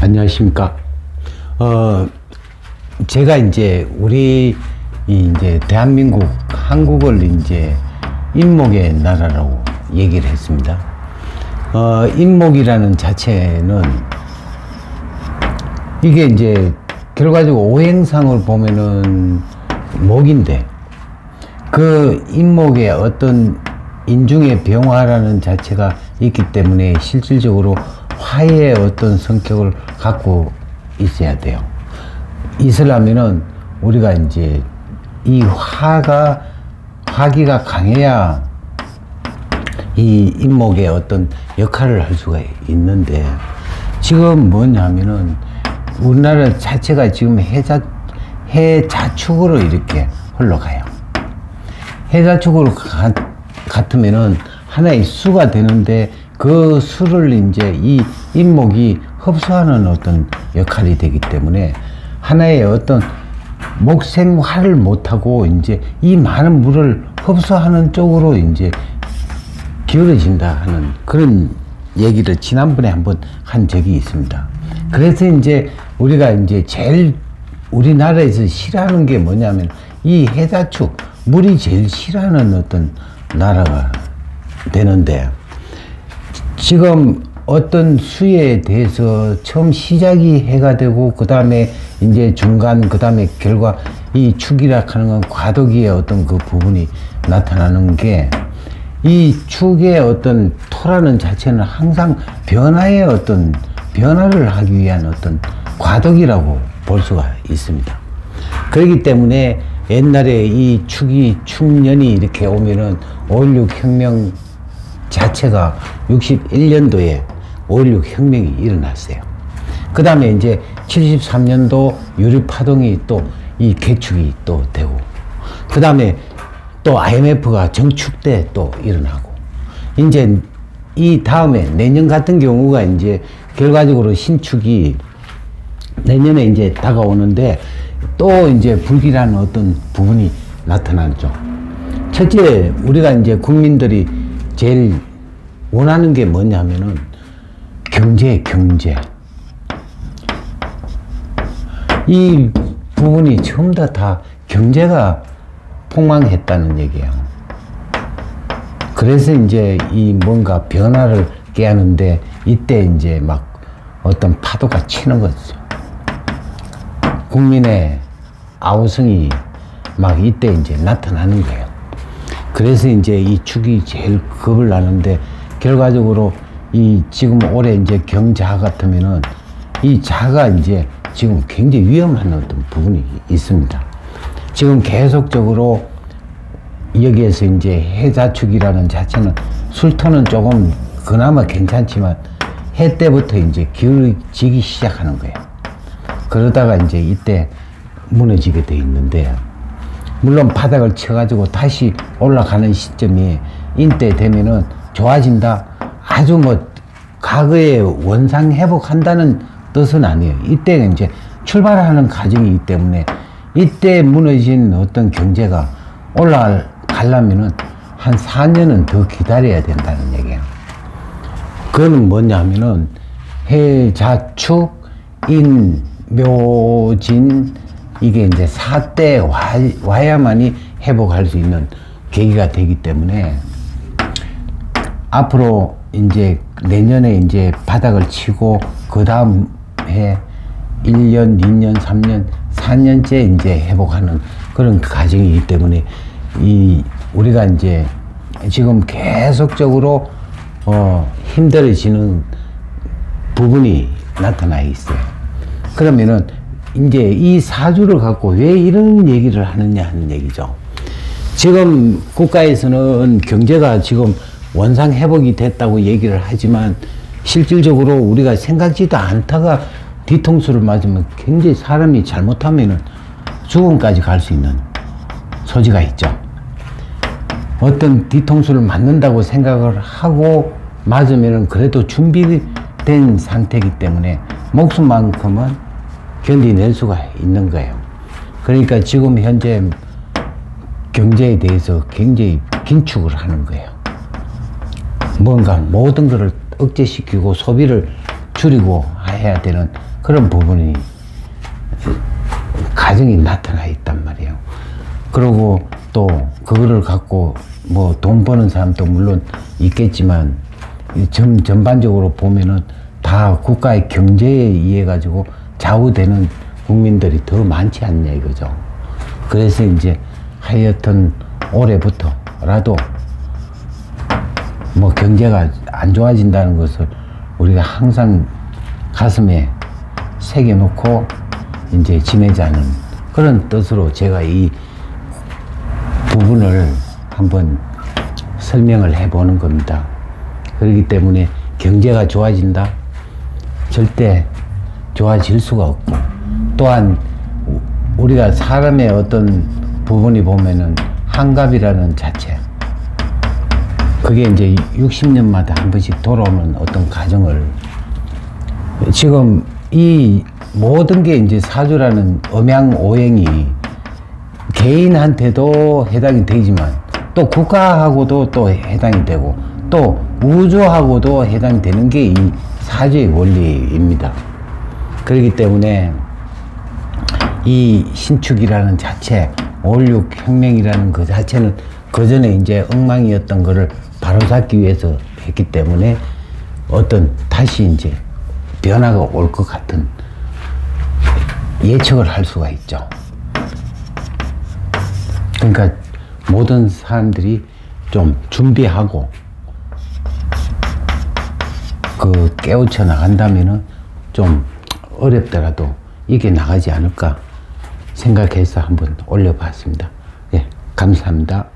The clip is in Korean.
안녕하십니까. 제가 이제 우리 이제 대한민국 한국을 이제 인목의 나라라고 얘기를 했습니다. 인목이라는 자체는 이게 이제 결과적으로 오행상을 보면은 목인데 그 인목의 어떤 인중의 병화라는 자체가 있기 때문에 실질적으로 화의 어떤 성격을 갖고 있어야 돼요. 있으려면은 우리가 이제 이 화기가 강해야 이 인목의 어떤 역할을 할 수가 있는데, 지금 뭐냐면은 우리나라 자체가 지금 해자축으로 이렇게 흘러가요. 해자축으로 같으면은 하나의 수가 되는데, 그 수를 이제 이 인목이 흡수하는 어떤 역할이 되기 때문에 하나의 어떤 목생화를 못하고 이제 이 많은 물을 흡수하는 쪽으로 이제 기울어진다 하는 그런 얘기를 지난번에 한번 한 적이 있습니다. 그래서 이제 우리가 이제 제일 우리나라에서 싫어하는 게 뭐냐면 이 해자축, 물이 제일 싫어하는 어떤 나라가 되는데, 지금 어떤 수에 대해서 처음 시작이 해가 되고 그 다음에 이제 중간, 그 다음에 결과, 이 축이라 하는 건 과도기의 어떤 그 부분이 나타나는 게, 이 축의 어떤 토라는 자체는 항상 변화의 어떤 변화를 하기 위한 어떤 과도기라고 볼 수가 있습니다. 그렇기 때문에 옛날에 이 축년이 이렇게 오면은 5.16 혁명 자체가 61년도에 5.16 혁명이 일어났어요. 그 다음에 이제 73년도 유류파동이 또 이 개축이 또 되고, 그 다음에 또 IMF가 정축 때 또 일어나고, 이제 이 다음에 내년 같은 경우가 이제 결과적으로 신축이 내년에 이제 다가오는데 또 이제 불길한 어떤 부분이 나타나죠. 첫째, 우리가 이제 국민들이 제일 원하는 게 뭐냐면은 경제. 이 부분이 전부 다 경제가 폭망했다는 얘기예요. 그래서 이제 이 뭔가 변화를 깨하는데 이때 이제 막 어떤 파도가 치는 거죠. 국민의 아우성이 막 이때 이제 나타나는 거예요. 그래서 이제 이 축이 제일 겁을 나는데, 결과적으로 이 지금 올해 이제 경자 같으면은 이 자가 이제 지금 굉장히 위험한 어떤 부분이 있습니다. 지금 계속적으로 여기에서 이제 해자축이라는 자체는 술토는 조금 그나마 괜찮지만 해 때부터 이제 기울어지기 시작하는 거예요. 그러다가 이제 이때 무너지게 돼 있는데, 물론 바닥을 쳐가지고 다시 올라가는 시점이 이때 되면은 좋아진다, 아주 뭐 과거에 원상 회복한다는 뜻은 아니에요. 이때가 이제 출발하는 과정이기 때문에 이때 무너진 어떤 경제가 올라가려면은 한 4년은 더 기다려야 된다는 얘기예요. 그거는 뭐냐면은 해자축, 인, 묘진, 이게 이제 4대 와야만이 회복할 수 있는 계기가 되기 때문에 앞으로 이제 내년에 이제 바닥을 치고 그 다음 해 1년, 2년, 3년, 4년째 이제 회복하는 그런 과정이기 때문에 우리가 이제 지금 계속적으로 힘들어지는 부분이 나타나 있어요. 그러면은 이제 이 사주를 갖고 왜 이런 얘기를 하느냐 하는 얘기죠. 지금 국가에서는 경제가 지금 원상 회복이 됐다고 얘기를 하지만 실질적으로 우리가 생각지도 않다가 뒤통수를 맞으면 굉장히 사람이 잘못하면은 죽음까지 갈 수 있는 소지가 있죠. 어떤 뒤통수를 맞는다고 생각을 하고 맞으면은 그래도 준비된 상태이기 때문에 목숨만큼은 견디낼 수가 있는 거예요. 그러니까 지금 현재 경제에 대해서 굉장히 긴축을 하는 거예요. 뭔가 모든 것을 억제시키고 소비를 줄이고 해야 되는 그런 부분이 가정이 나타나 있단 말이에요. 그리고 또 그거를 갖고 뭐 돈 버는 사람도 물론 있겠지만 전반적으로 보면은 다 국가의 경제에 의해 가지고 좌우되는 국민들이 더 많지 않냐 이거죠. 그래서 이제 하여튼 올해부터라도 뭐 경제가 안 좋아진다는 것을 우리가 항상 가슴에 새겨놓고 이제 지내자는 그런 뜻으로 제가 이 부분을 한번 설명을 해보는 겁니다. 그렇기 때문에 경제가 좋아진다? 절대 좋아질 수가 없고, 또한 우리가 사람의 어떤 부분이 보면은 환갑이라는 자체, 그게 이제 60년마다 한 번씩 돌아오는 어떤 과정을, 지금 이 모든 게 이제 사주라는 음양오행이 개인한테도 해당이 되지만 또 국가하고도 또 해당이 되고 또 우주하고도 해당이 되는 게 이 사주의 원리입니다. 그렇기 때문에 이 신축이라는 자체, 5.16 혁명이라는 그 자체는 그 전에 이제 엉망이었던 거를 바로잡기 위해서 했기 때문에 어떤 다시 이제 변화가 올 것 같은 예측을 할 수가 있죠. 그러니까 모든 사람들이 좀 준비하고 그 깨우쳐 나간다면은 좀 어렵더라도 이게 나가지 않을까 생각해서 한번 올려봤습니다. 예, 감사합니다.